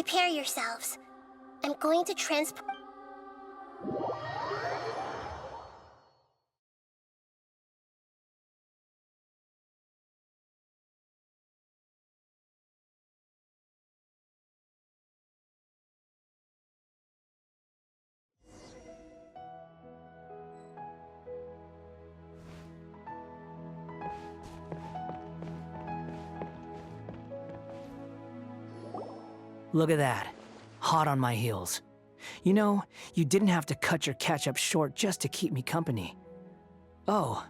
Prepare yourselves. I'm going to transport... Look at that. Hot on my heels. You know, you didn't have to cut your catch-up short just to keep me company. Oh,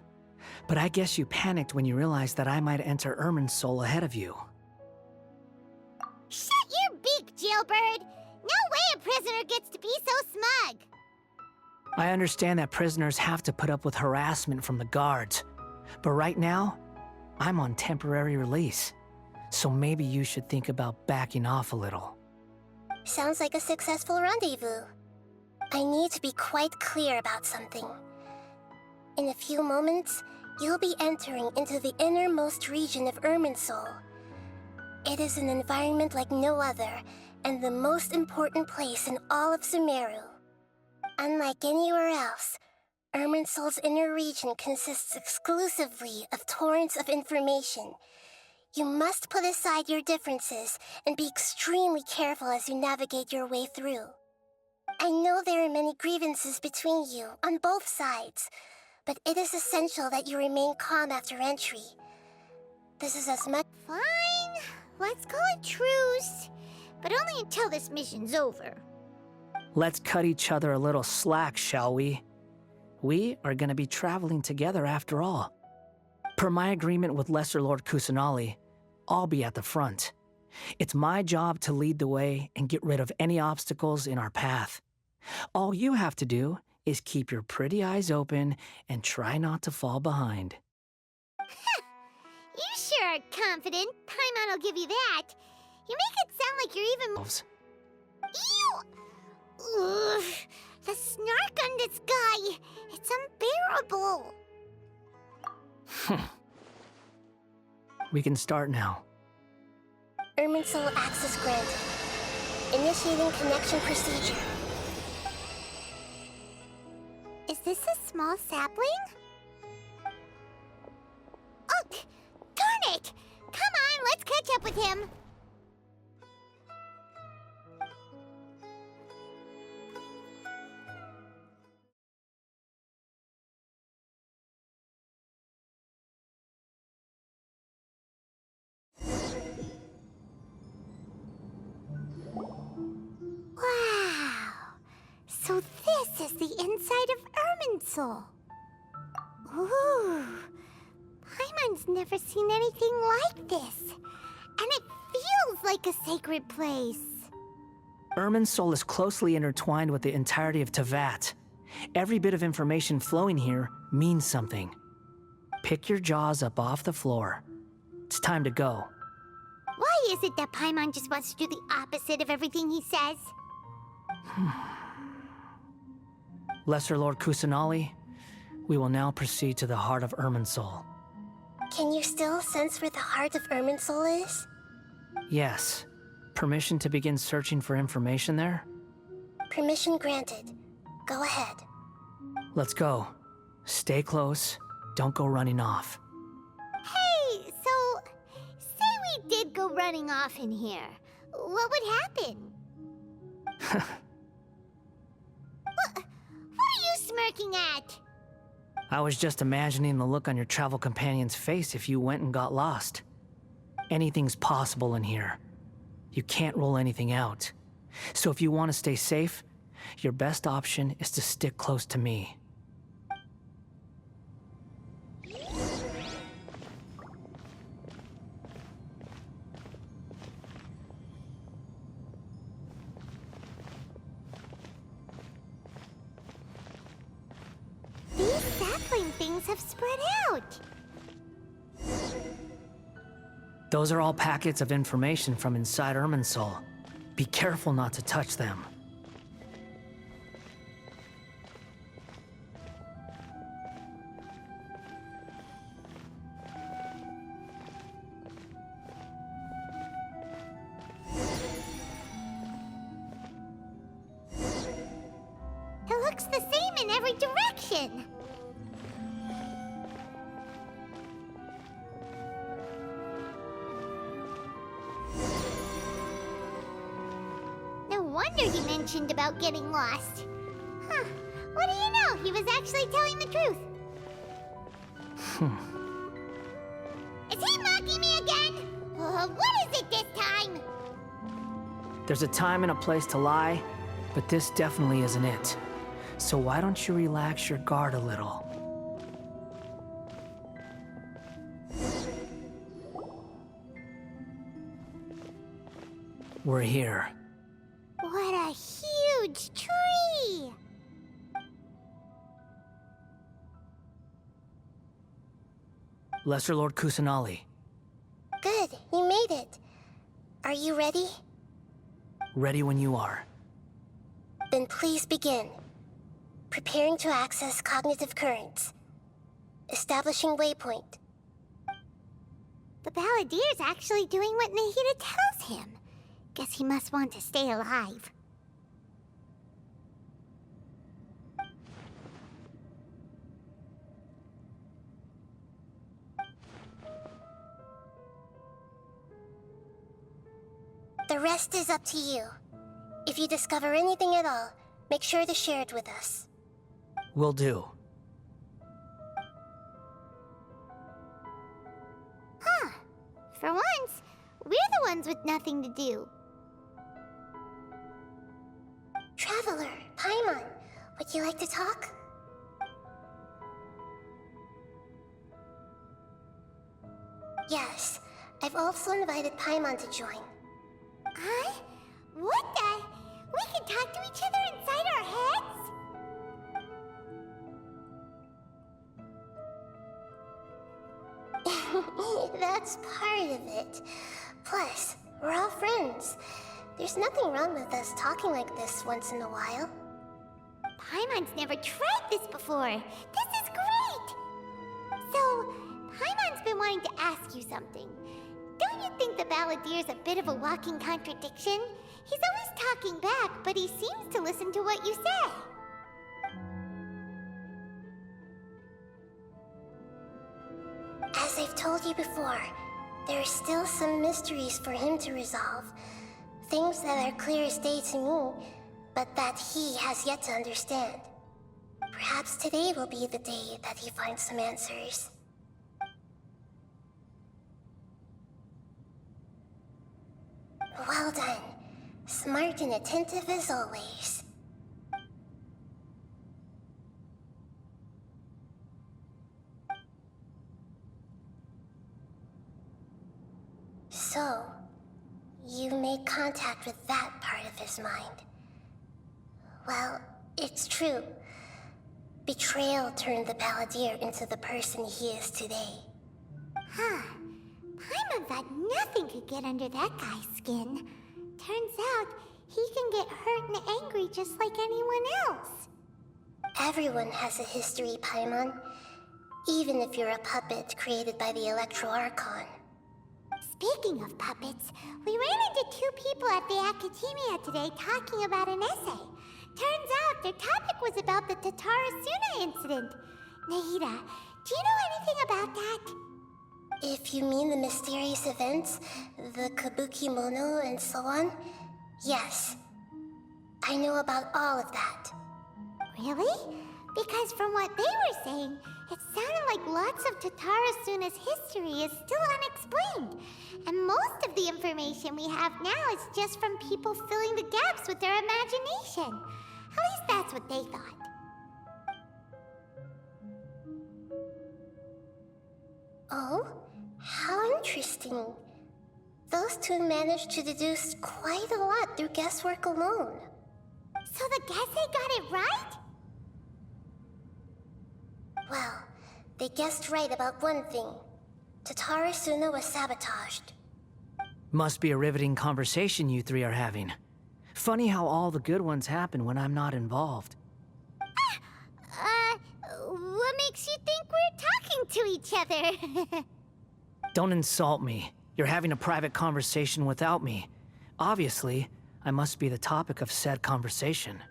but I guess you panicked when you realized that I might enter Irminsul ahead of you. Shut your beak, jailbird! No way a prisoner gets to be so smug! I understand that prisoners have to put up with harassment from the guards, but right now, I'm on temporary release. So maybe you should think about backing off a little. Sounds like a successful rendezvous. I need to be quite clear about something. In a few moments, you'll be entering into the innermost region of Irminsul. It is an environment like no other, and the most important place in all of Sumeru. Unlike anywhere else, Irminsul's inner region consists exclusively of torrents of information. You must put aside your differences and be extremely careful as you navigate your way through. I know there are many grievances between you on both sides, but it is essential that you remain calm after entry. This is as much— Fine, let's call it truce, but only until this mission's over. Let's cut each other a little slack, shall we? We are going to be traveling together after all. Per my agreement with Lesser Lord Kusanali, I'll be at the front. It's my job to lead the way and get rid of any obstacles in our path. All you have to do is keep your pretty eyes open and try not to fall behind. You sure are confident. Paimon will give you that. You make it sound like you're even— Ew! Ugh, the snark on this guy. It's unbearable. We can start now. Irminsul access granted. Initiating connection procedure. Is this a small sapling? Oh, darn it! Come on, let's catch up with him. Wow! So this is the inside of Irminsul. Ooh! Paimon's never seen anything like this. And it feels like a sacred place. Irminsul is closely intertwined with the entirety of Teyvat. Every bit of information flowing here means something. Pick your jaws up off the floor. It's time to go. Why is it that Paimon just wants to do the opposite of everything he says? Lesser Lord Kusanali, we will now proceed to the heart of Irminsul. Can you still sense where the heart of Irminsul is? Yes. Permission to begin searching for information there? Permission granted. Go ahead. Let's go. Stay close. Don't go running off. Hey, so, say we did go running off in here. What would happen? What are you smirking at? I was just imagining the look on your travel companion's face if you went and got lost. Anything's possible in here. You can't rule anything out. So if you want to stay safe, your best option is to stick close to me. These sapling things have spread out. Those are all packets of information from inside Irminsul. Be careful not to touch them. looks the same in every direction. No wonder he mentioned about getting lost. Huh. What do you know? He was actually telling the truth. Is he mocking me again? What is it this time? There's a time and a place to lie, but this definitely isn't it. So why don't you relax your guard a little? We're here. What a huge tree! Lesser Lord Kusanali. Good, you made it. Are you ready? Ready when you are. Then please begin. Preparing to access cognitive currents. Establishing waypoint. The Balladier's actually doing what Nahida tells him. Guess he must want to stay alive. The rest is up to you. If you discover anything at all, make sure to share it with us. Will do. Huh. For once, we're the ones with nothing to do. Traveler, Paimon, would you like to talk? Yes, I've also invited Paimon to join. Huh? What the? We can talk to each other inside our heads? That's part of it. Plus, we're all friends. There's nothing wrong with us talking like this once in a while. Paimon's never tried this before. This is great! So, Paimon's been wanting to ask you something. Don't you think the Balladier's a bit of a walking contradiction? He's always talking back, but he seems to listen to what you say. As I've told you before, there are still some mysteries for him to resolve. Things that are clear as day to me, but that he has yet to understand. Perhaps today will be the day that he finds some answers. Well done. Smart and attentive as always. So, you made contact with that part of his mind. Well, it's true. Betrayal turned the Balladeer into the person he is today. Huh. Paimon thought nothing could get under that guy's skin. Turns out, he can get hurt and angry just like anyone else. Everyone has a history, Paimon. Even if you're a puppet created by the Electro Archon. Speaking of puppets, we ran into two people at the Academia today talking about an essay. Turns out their topic was about the Tatarasuna incident. Nahida, do you know anything about that? If you mean the mysterious events, the Kabuki Mono and so on, yes. I know about all of that. Really? Because from what they were saying, it sounded like lots of Tatarasuna's history is still unexplained. And most of the information we have now is just from people filling the gaps with their imagination. At least that's what they thought. Oh? How interesting. Those two managed to deduce quite a lot through guesswork alone. So the Gase got it right? Well, they guessed right about one thing. Tatarasuna was sabotaged. Must be a riveting conversation you three are having. Funny how all the good ones happen when I'm not involved. What makes you think we're talking to each other? Don't insult me. You're having a private conversation without me. Obviously, I must be the topic of said conversation.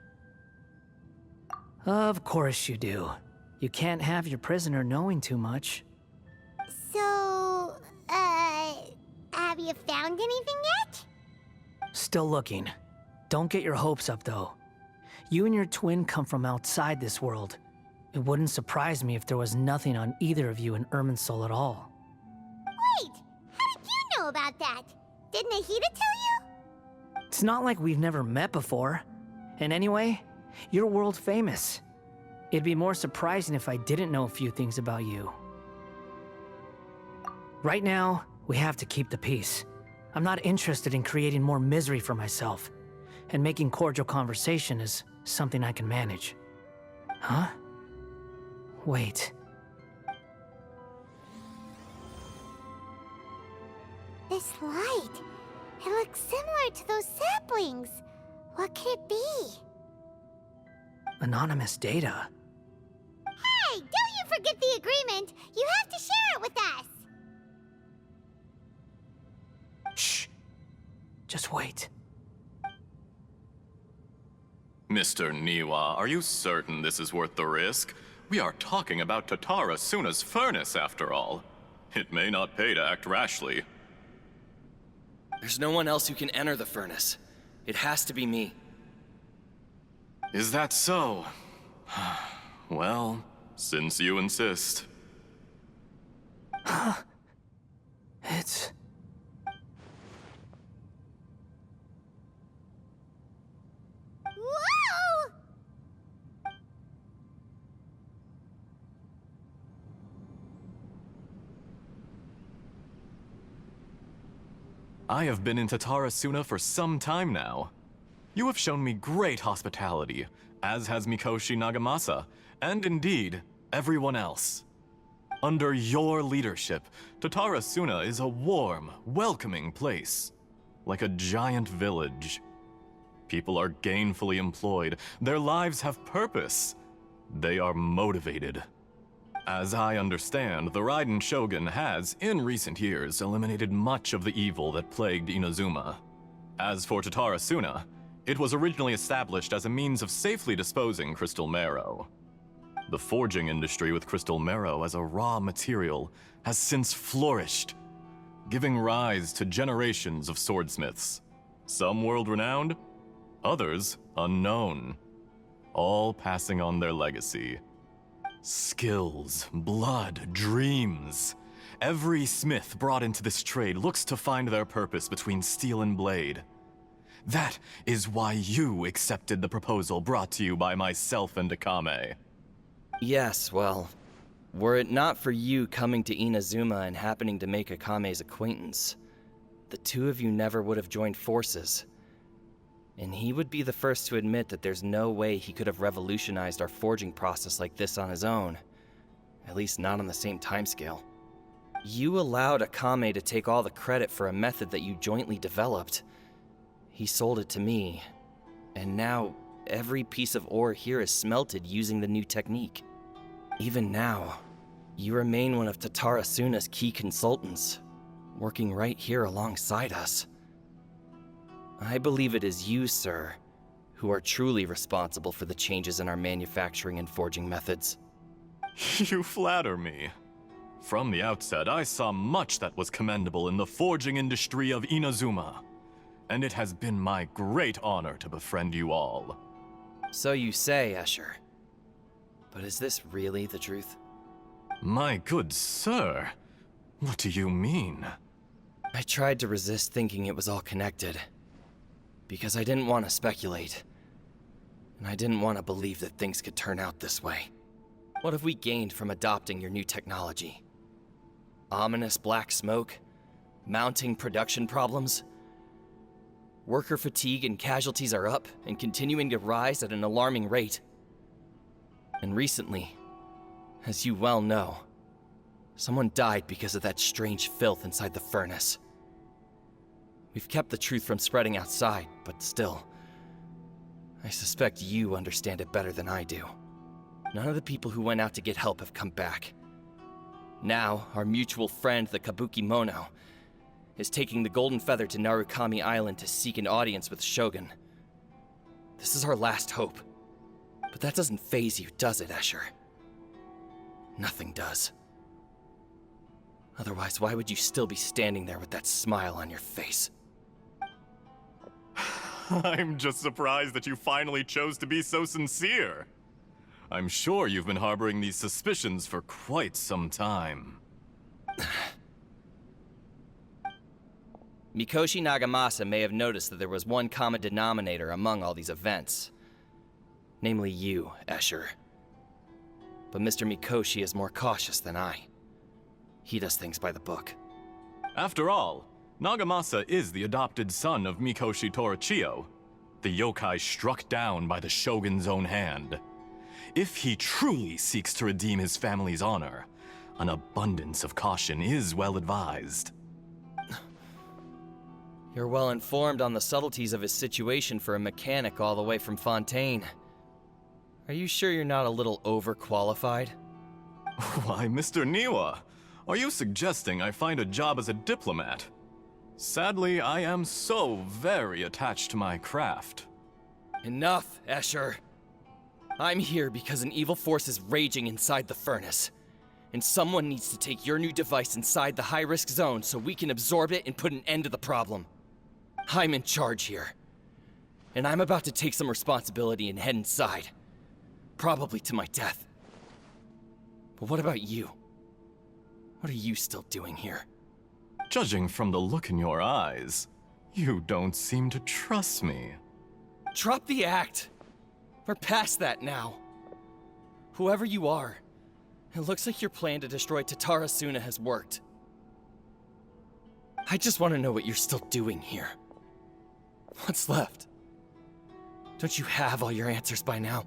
Of course you do. You can't have your prisoner knowing too much. So, have you found anything yet? Still looking. Don't get your hopes up, though. You and your twin come from outside this world. It wouldn't surprise me if there was nothing on either of you in Irminsul at all. Wait, how did you know about that? Did Nahida tell you? It's not like we've never met before. And anyway, you're world famous. It'd be more surprising if I didn't know a few things about you. Right now, we have to keep the peace. I'm not interested in creating more misery for myself. And making cordial conversation is something I can manage. Huh? Wait. This light. It looks similar to those saplings. What could it be? Anonymous data. Hey, don't you forget the agreement. You have to share it with us. Shh. Just wait. Mr. Niwa, are you certain this is worth the risk? We are talking about Tatara Suna's furnace, after all. It may not pay to act rashly. There's no one else who can enter the furnace. It has to be me. Is that so? Well, since you insist. It's... Whoa! I have been in Tatara Suna for some time now. You have shown me great hospitality, as has Mikoshi Nagamasa, and indeed, everyone else. Under your leadership, Tatara Suna is a warm, welcoming place, like a giant village. People are gainfully employed, their lives have purpose. They are motivated. As I understand, the Raiden Shogun has, in recent years, eliminated much of the evil that plagued Inazuma. As for Tatara Suna, it was originally established as a means of safely disposing crystal marrow. The forging industry with crystal marrow as a raw material has since flourished, giving rise to generations of swordsmiths. Some world-renowned, others unknown, all passing on their legacy. Skills, blood, dreams. Every smith brought into this trade looks to find their purpose between steel and blade. That is why you accepted the proposal brought to you by myself and Akame. Yes, well, were it not for you coming to Inazuma and happening to make Akame's acquaintance, the two of you never would have joined forces. And he would be the first to admit that there's no way he could have revolutionized our forging process like this on his own. At least not on the same timescale. You allowed Akame to take all the credit for a method that you jointly developed. He sold it to me, and now every piece of ore here is smelted using the new technique. Even now, you remain one of Tatara Suna's key consultants, working right here alongside us. I believe it is you, sir, who are truly responsible for the changes in our manufacturing and forging methods. You flatter me. From the outset, I saw much that was commendable in the forging industry of Inazuma, and it has been my great honor to befriend you all. So you say, Escher. But is this really the truth? My good sir, what do you mean? I tried to resist thinking it was all connected, because I didn't want to speculate, and I didn't want to believe that things could turn out this way. What have we gained from adopting your new technology? Ominous black smoke? Mounting production problems? Worker fatigue and casualties are up and continuing to rise at an alarming rate. And recently, as you well know, someone died because of that strange filth inside the furnace. We've kept the truth from spreading outside, but still, I suspect you understand it better than I do. None of the people who went out to get help have come back. Now, our mutual friend, the Kabuki Mono, is taking the Golden Feather to Narukami Island to seek an audience with Shogun. This is our last hope. But that doesn't faze you, does it, Escher? Nothing does. Otherwise, why would you still be standing there with that smile on your face? I'm just surprised that you finally chose to be so sincere. I'm sure you've been harboring these suspicions for quite some time. Mikoshi Nagamasa may have noticed that there was one common denominator among all these events. Namely you, Escher. But Mr. Mikoshi is more cautious than I. He does things by the book. After all, Nagamasa is the adopted son of Mikoshi Torichio, the yokai struck down by the Shogun's own hand. If he truly seeks to redeem his family's honor, an abundance of caution is well advised. You're well informed on the subtleties of his situation for a mechanic all the way from Fontaine. Are you sure you're not a little overqualified? Why, Mr. Niwa, are you suggesting I find a job as a diplomat? Sadly, I am so very attached to my craft. Enough, Escher. I'm here because an evil force is raging inside the furnace. And someone needs to take your new device inside the high-risk zone so we can absorb it and put an end to the problem. I'm in charge here. And I'm about to take some responsibility and head inside. Probably to my death. But what about you? What are you still doing here? Judging from the look in your eyes, you don't seem to trust me. Drop the act! We're past that now. Whoever you are, it looks like your plan to destroy Tatara Suna has worked. I just want to know what you're still doing here. What's left? Don't you have all your answers by now?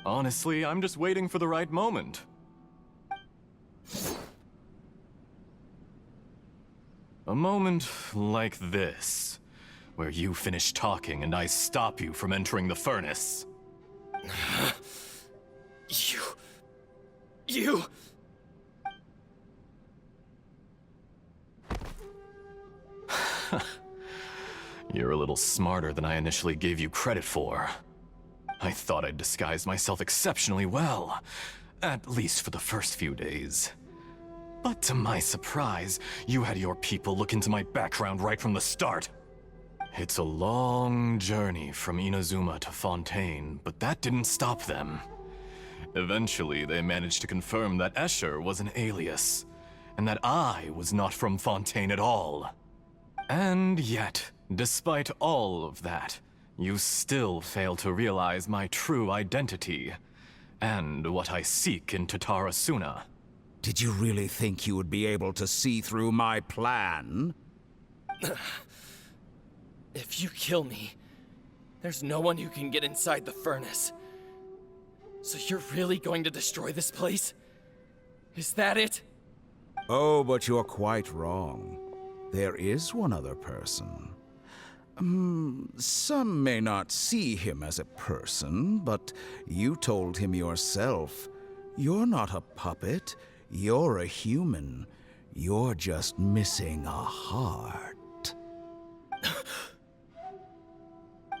Honestly, I'm just waiting for the right moment. A moment like this, where you finish talking and I stop you from entering the furnace. You... You're a little smarter than I initially gave you credit for. I thought I'd disguised myself exceptionally well, at least for the first few days. But to my surprise, you had your people look into my background right from the start. It's a long journey from Inazuma to Fontaine, but that didn't stop them. Eventually, they managed to confirm that Escher was an alias, and that I was not from Fontaine at all. And yet, despite all of that, you still fail to realize my true identity, and what I seek in Tatara Suna. Did you really think you would be able to see through my plan? If you kill me, there's no one who can get inside the furnace. So you're really going to destroy this place? Is that it? Oh, but you're quite wrong. There is one other person. Some may not see him as a person, but you told him yourself. You're not a puppet. You're a human. You're just missing a heart.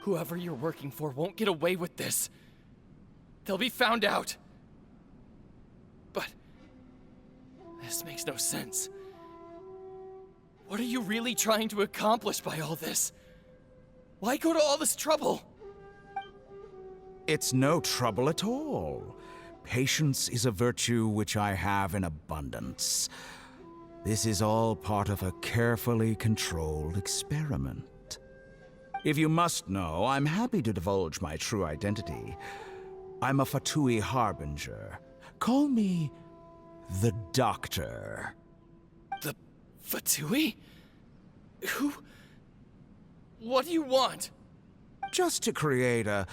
Whoever you're working for won't get away with this. They'll be found out. But this makes no sense. What are you really trying to accomplish by all this? Why go to all this trouble? It's no trouble at all. Patience is a virtue which I have in abundance. This is all part of a carefully controlled experiment. If you must know, I'm happy to divulge my true identity. I'm a Fatui Harbinger. Call me the Doctor. The Fatui? Who? What do you want? Just to create a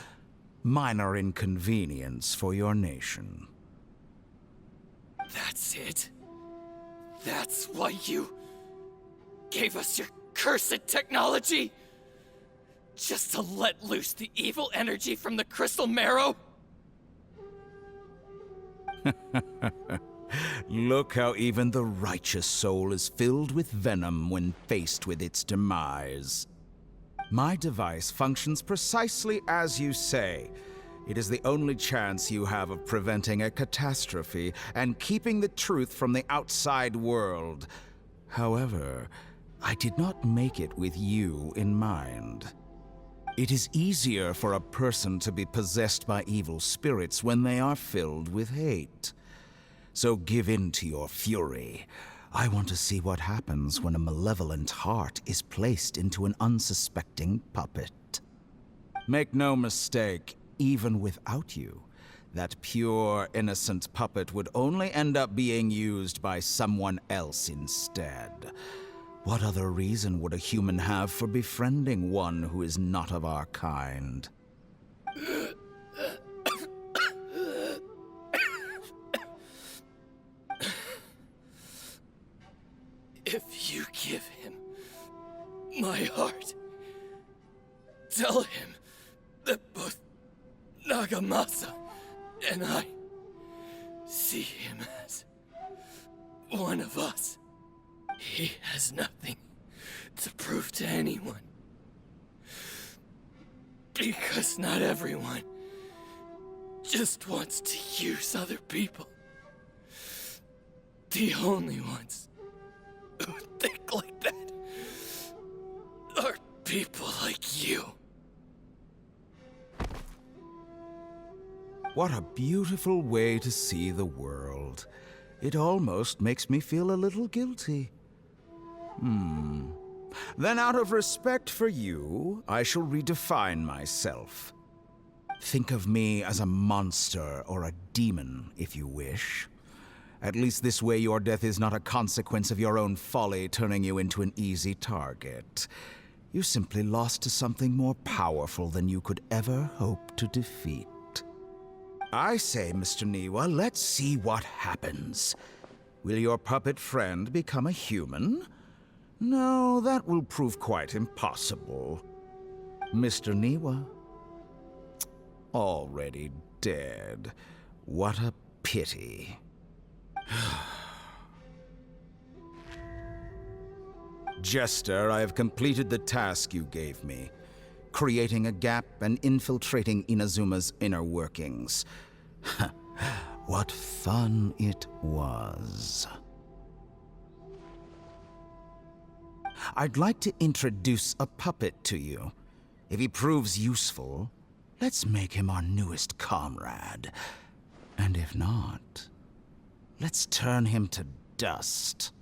minor inconvenience for your nation. That's it? That's why you gave us your cursed technology? Just to let loose the evil energy from the crystal marrow? Look how even the righteous soul is filled with venom when faced with its demise. My device functions precisely as you say. It is the only chance you have of preventing a catastrophe and keeping the truth from the outside world. However, I did not make it with you in mind. It is easier for a person to be possessed by evil spirits when they are filled with hate. So give in to your fury. I want to see what happens when a malevolent heart is placed into an unsuspecting puppet. Make no mistake, even without you, that pure, innocent puppet would only end up being used by someone else instead. What other reason would a human have for befriending one who is not of our kind? If you give him my heart, tell him that both Nagamasa and I see him as one of us. He has nothing to prove to anyone. Because not everyone just wants to use other people. The only ones who think like that are people like you. What a beautiful way to see the world. It almost makes me feel a little guilty. Then out of respect for you, I shall redefine myself. Think of me as a monster or a demon, if you wish. At least this way your death is not a consequence of your own folly turning you into an easy target. You simply lost to something more powerful than you could ever hope to defeat. I say, Mr. Niwa, let's see what happens. Will your puppet friend become a human? No, that will prove quite impossible. Mr. Niwa? Already dead. What a pity. Jester, I have completed the task you gave me. Creating a gap and infiltrating Inazuma's inner workings. What fun it was. I'd like to introduce a puppet to you. If he proves useful, let's make him our newest comrade. And if not, let's turn him to dust.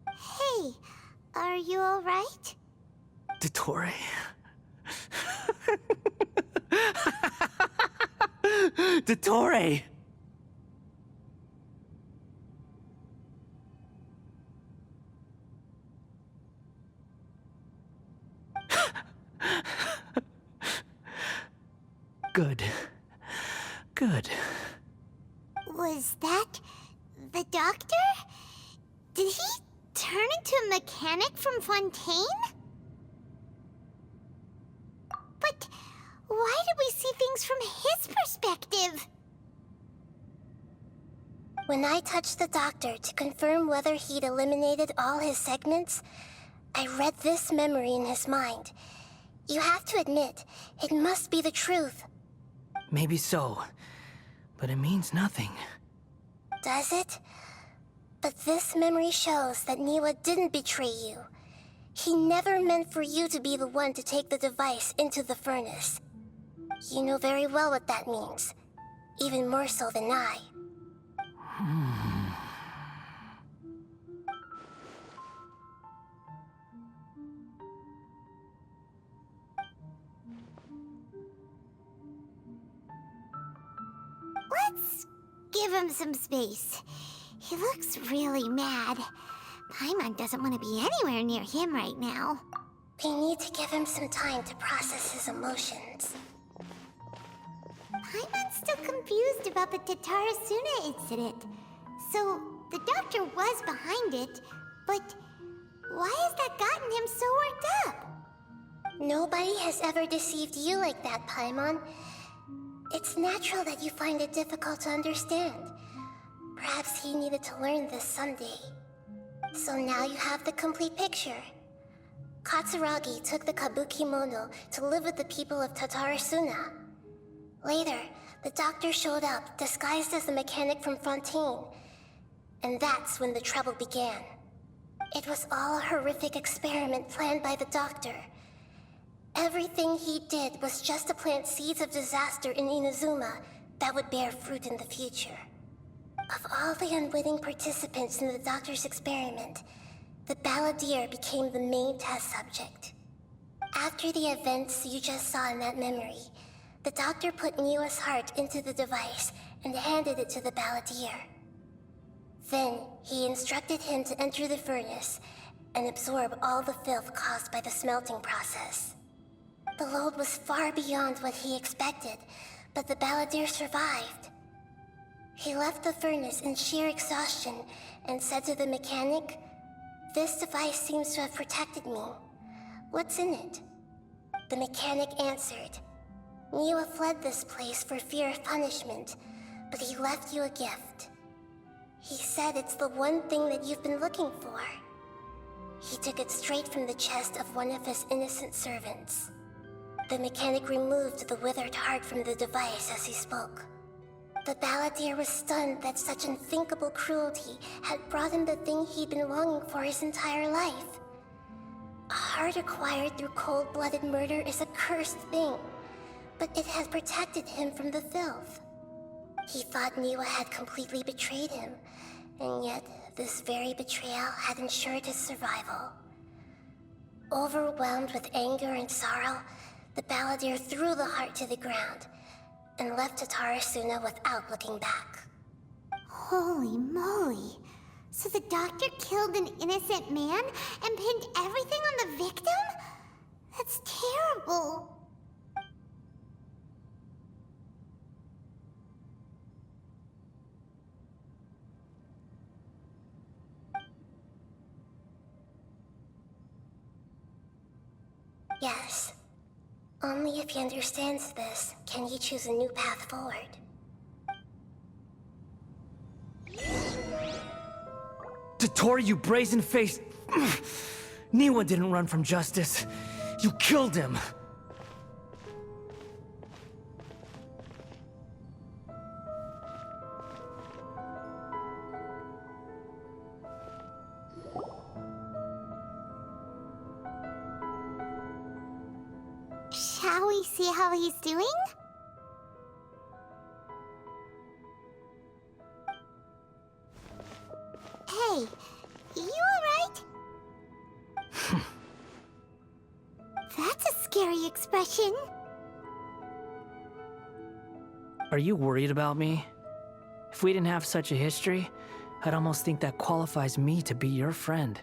Hey, are you alright? Dottore? Dottore! Good. Good. Was that the doctor? Did he turn into a mechanic from Fontaine? But why did we see things from his perspective? When I touched the doctor to confirm whether he'd eliminated all his segments, I read this memory in his mind. You have to admit, it must be the truth. Maybe so, but it means nothing. Does it? But this memory shows that Niwa didn't betray you. He never meant for you to be the one to take the device into the furnace. You know very well what that means. Even more so than I. Let's give him some space. He looks really mad. Paimon doesn't want to be anywhere near him right now. We need to give him some time to process his emotions. Paimon's still confused about the Tatarasuna incident. So, the doctor was behind it, but why has that gotten him so worked up? Nobody has ever deceived you like that, Paimon. It's natural that you find it difficult to understand. Perhaps he needed to learn this someday. So now you have the complete picture. Katsuragi took the kabuki mono to live with the people of Tatarasuna. Later, the doctor showed up, disguised as the mechanic from Fontaine. And that's when the trouble began. It was all a horrific experiment planned by the doctor. Everything he did was just to plant seeds of disaster in Inazuma that would bear fruit in the future. Of all the unwitting participants in the doctor's experiment, the balladeer became the main test subject. After the events you just saw in that memory, the doctor put Niwa's heart into the device and handed it to the balladeer. Then, he instructed him to enter the furnace and absorb all the filth caused by the smelting process. The load was far beyond what he expected, but the balladeer survived. He left the furnace in sheer exhaustion and said to the mechanic, "This device seems to have protected me. What's in it?" The mechanic answered, "Niwa fled this place for fear of punishment, but he left you a gift. He said it's the one thing that you've been looking for." He took it straight from the chest of one of his innocent servants. The mechanic removed the withered heart from the device as he spoke. The balladeer was stunned that such unthinkable cruelty had brought him the thing he'd been longing for his entire life. A heart acquired through cold-blooded murder is a cursed thing, but it had protected him from the filth. He thought Niwa had completely betrayed him, and yet this very betrayal had ensured his survival. Overwhelmed with anger and sorrow, the balladeer threw the heart to the ground and left Tatarasuna without looking back. Holy moly. So the doctor killed an innocent man and pinned everything on the victim? That's terrible. Yes. Only if he understands this can he choose a new path forward. Tottori, you brazen-faced... Niwa didn't run from justice. You killed him. Shall we see how he's doing? Hey, you alright? That's a scary expression. Are you worried about me? If we didn't have such a history, I'd almost think that qualifies me to be your friend.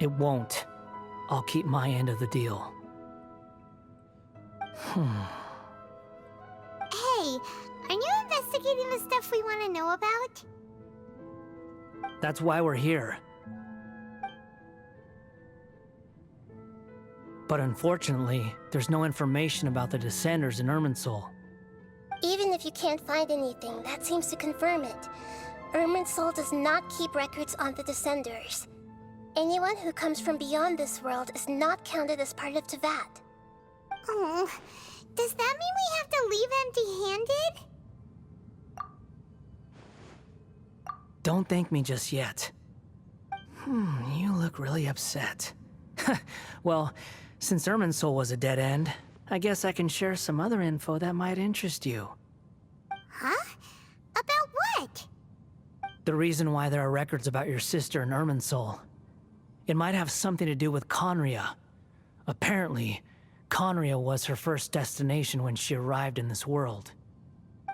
It won't. I'll keep my end of the deal. Hey, aren't you investigating the stuff we want to know about? That's why we're here. But unfortunately, there's no information about the Descenders in Irminsul. Even if you can't find anything, that seems to confirm it. Irminsul does not keep records on the Descenders. Anyone who comes from beyond this world is not counted as part of Tevat. Oh, does that mean we have to leave empty-handed? Don't thank me just yet. You look really upset. Well, since Irminsul was a dead end, I guess I can share some other info that might interest you. Huh? About what? The reason why there are records about your sister in Irminsul. It might have something to do with Conria. Apparently, Conria was her first destination when she arrived in this world.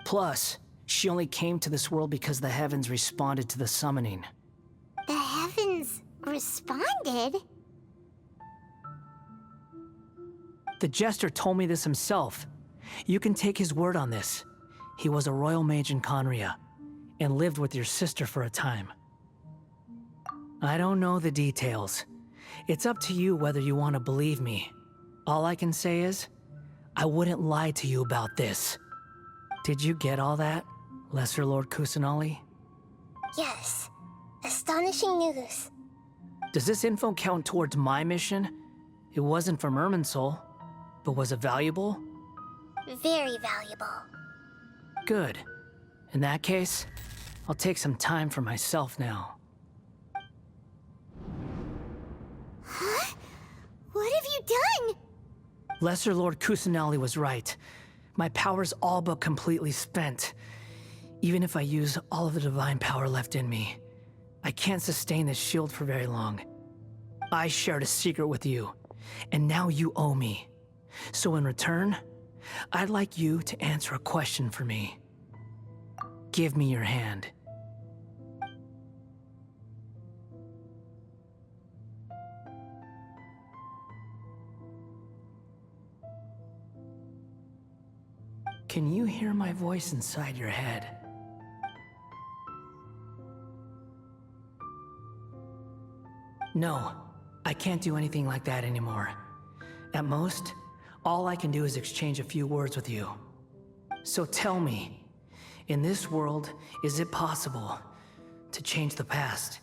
Plus, she only came to this world because the heavens responded to the summoning. The heavens responded? The Jester told me this himself. You can take his word on this. He was a royal mage in Conria, and lived with your sister for a time. I don't know the details. It's up to you whether you want to believe me. All I can say is, I wouldn't lie to you about this. Did you get all that, Lesser Lord Kusanali? Yes. Astonishing news. Does this info count towards my mission? It wasn't from Irminsul, but was it valuable? Very valuable. Good. In that case, I'll take some time for myself now. Huh? What have you done? Lesser Lord Kusanali was right. My power's all but completely spent. Even if I use all of the divine power left in me, I can't sustain this shield for very long. I shared a secret with you, and now you owe me. So in return, I'd like you to answer a question for me. Give me your hand. Can you hear my voice inside your head? No, I can't do anything like that anymore. At most, all I can do is exchange a few words with you. So tell me, in this world, is it possible to change the past?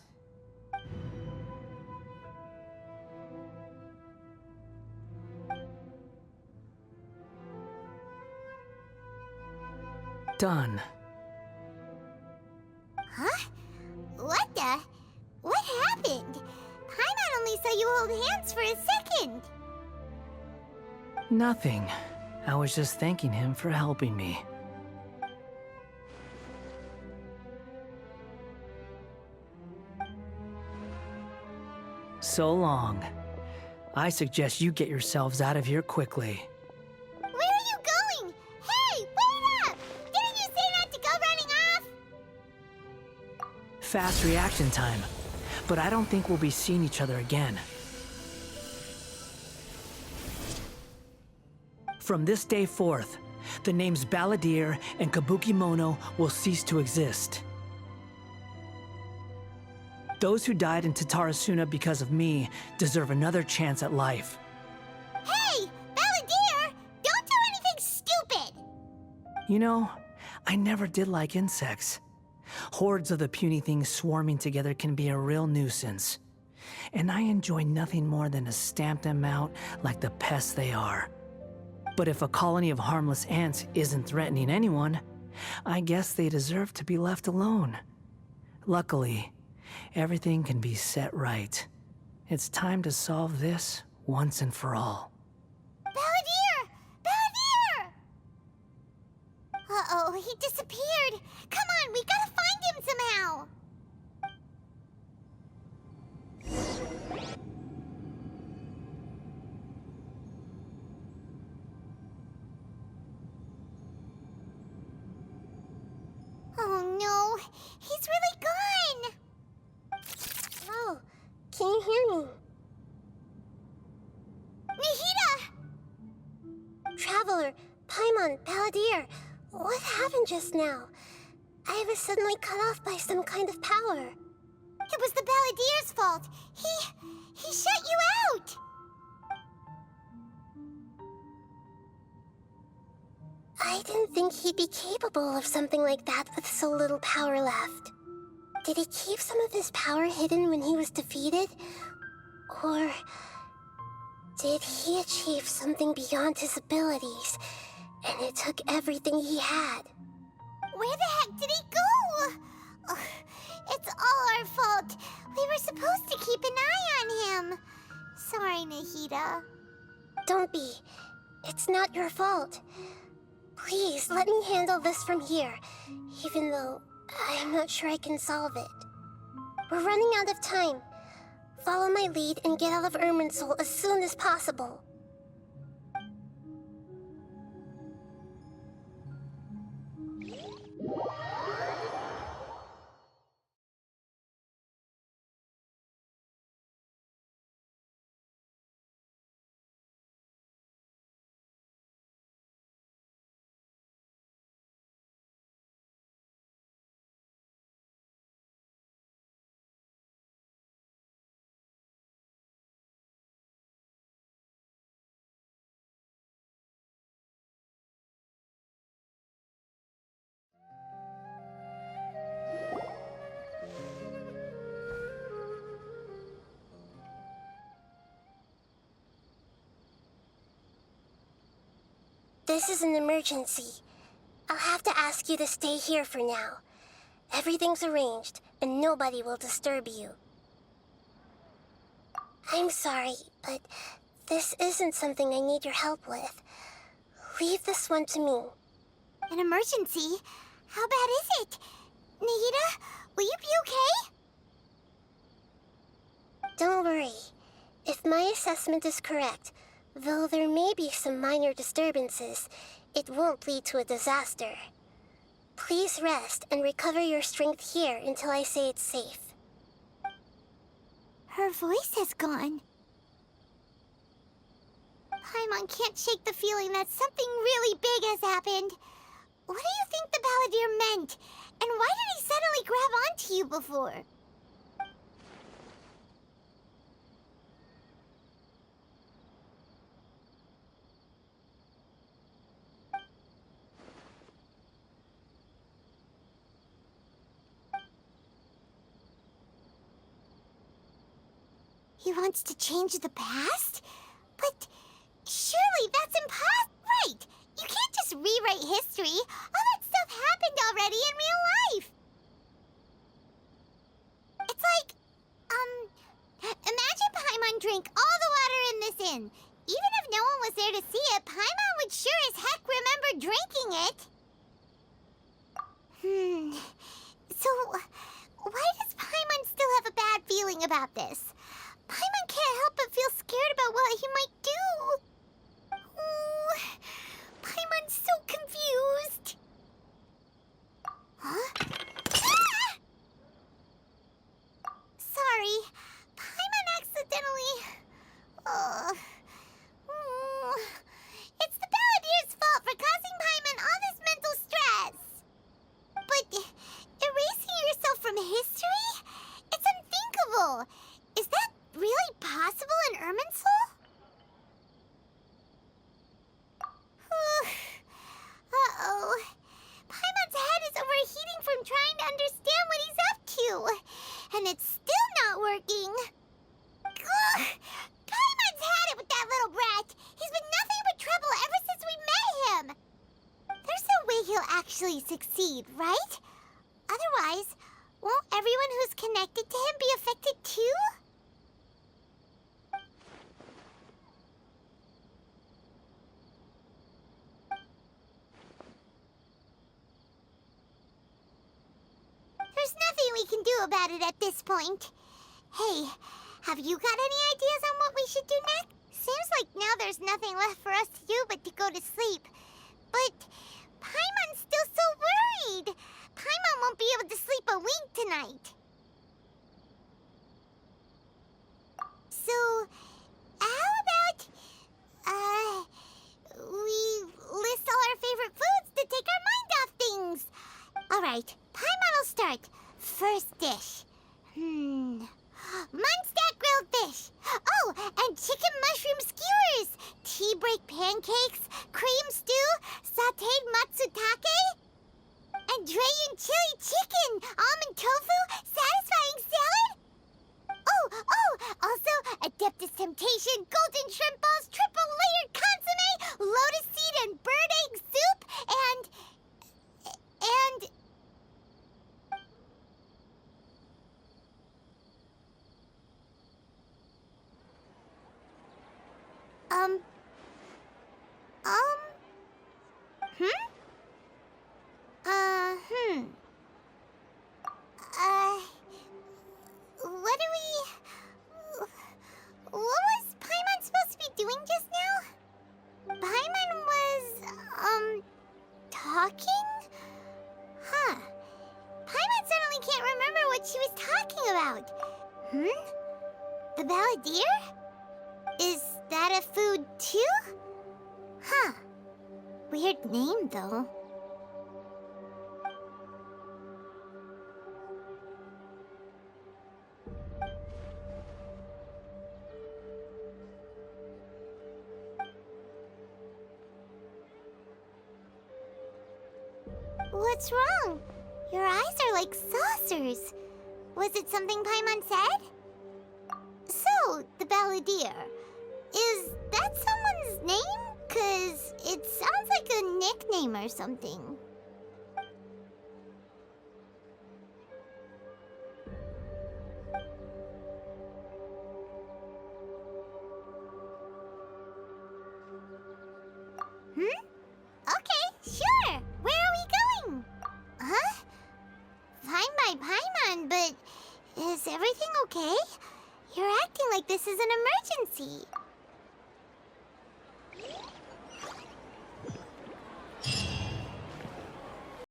Done. Huh? What the? What happened? Paimon only saw you hold hands for a second. Nothing. I was just thanking him for helping me. So long. I suggest you get yourselves out of here quickly. Where are you going? Hey, wait up! Didn't you say not to go running off? Fast reaction time. But I don't think we'll be seeing each other again. From this day forth, the names Balladeer and Kabukimono will cease to exist. Those who died in Tatarasuna because of me deserve another chance at life. Hey, Balladeer! Don't do anything stupid! You know, I never did like insects. Hordes of the puny things swarming together can be a real nuisance. And I enjoy nothing more than to stamp them out like the pests they are. But if a colony of harmless ants isn't threatening anyone, I guess they deserve to be left alone. Luckily, everything can be set right. It's time to solve this once and for all. Balladeer! Balladeer! Uh-oh, he disappeared. Come on, we gotta find him somehow. Oh no, he's really gone. Oh, can you hear me? Nahida! Traveler, Paimon, Balladeer, what happened just now? I was suddenly cut off by some kind of power. It was the Balladier's fault. He shut you out. I didn't think he'd be capable of something like that with so little power left. Did he keep some of his power hidden when he was defeated? Or did he achieve something beyond his abilities, and it took everything he had? Where the heck did he go? Ugh, it's all our fault. We were supposed to keep an eye on him. Sorry, Nahida. Don't be. It's not your fault. Please, let me handle this from here, even though I'm not sure I can solve it. We're running out of time. Follow my lead and get out of Irminsul as soon as possible. this is an emergency. I'll have to ask you to stay here for now. Everything's arranged, and nobody will disturb you. I'm sorry, but this isn't something I need your help with. Leave this one to me. An emergency? How bad is it? Nahida, will you be okay? Don't worry. If my assessment is correct, though there may be some minor disturbances, it won't lead to a disaster. Please rest and recover your strength here until I say it's safe. Her voice has gone. Paimon can't shake the feeling that something really big has happened. What do you think the Balladeer meant? And why did he suddenly grab onto you before? He wants to change the past? But surely that's impossible. Right! You can't just rewrite history. All that stuff happened already in real life. It's like, imagine Paimon drank all the water in this inn. Even if no one was there to see it, Paimon would sure as heck remember drinking it. So, why does Paimon still have a bad feeling about this? Paimon can't help but feel scared about what he might do. Oh, Paimon's so confused. Huh? Ah! Sorry, Paimon accidentally... It's the Balladeer's fault for causing Paimon all this mental stress. But erasing yourself from history? It's unthinkable. Is that really possible in Irminsul? Uh-oh. Paimon's head is overheating from trying to understand what he's up to. And it's still not working. Ugh. Paimon's had it with that little brat. He's been nothing but trouble ever since we met him. There's no way he'll actually succeed, right? Otherwise, won't everyone who's connected to him be affected too? There's nothing we can do about it at this point. Hey, have you got any ideas on what we should do next? Seems like now there's nothing left for us to do but to go to sleep. But Paimon's still so worried. Paimon won't be able to sleep a wink tonight. So, how about, we list all our favorite foods to take our mind off things? Alright, Paimon will start. First dish. Munstack grilled fish. Oh, and chicken mushroom skewers. Tea break pancakes. Cream stew. Sauteed matsutake. And Drayan chili chicken. Almond tofu. Satisfying salad. Oh, also Adeptus Temptation. Golden shrimp balls. Triple layered consomme. Lotus seed and bird egg soup. And... What was Paimon supposed to be doing just now? Paimon was, talking? Huh. Paimon suddenly can't remember what she was talking about. The Balladeer? Is that a food too? Huh. Weird name, though. What's wrong? Your eyes are like saucers. Was it something Paimon said? So, the Balladeer. Is that someone's name? 'Cause it sounds like nickname or something. Okay, sure. Where are we going? Huh? Fine by Paimon, but is everything okay? You're acting like this is an emergency.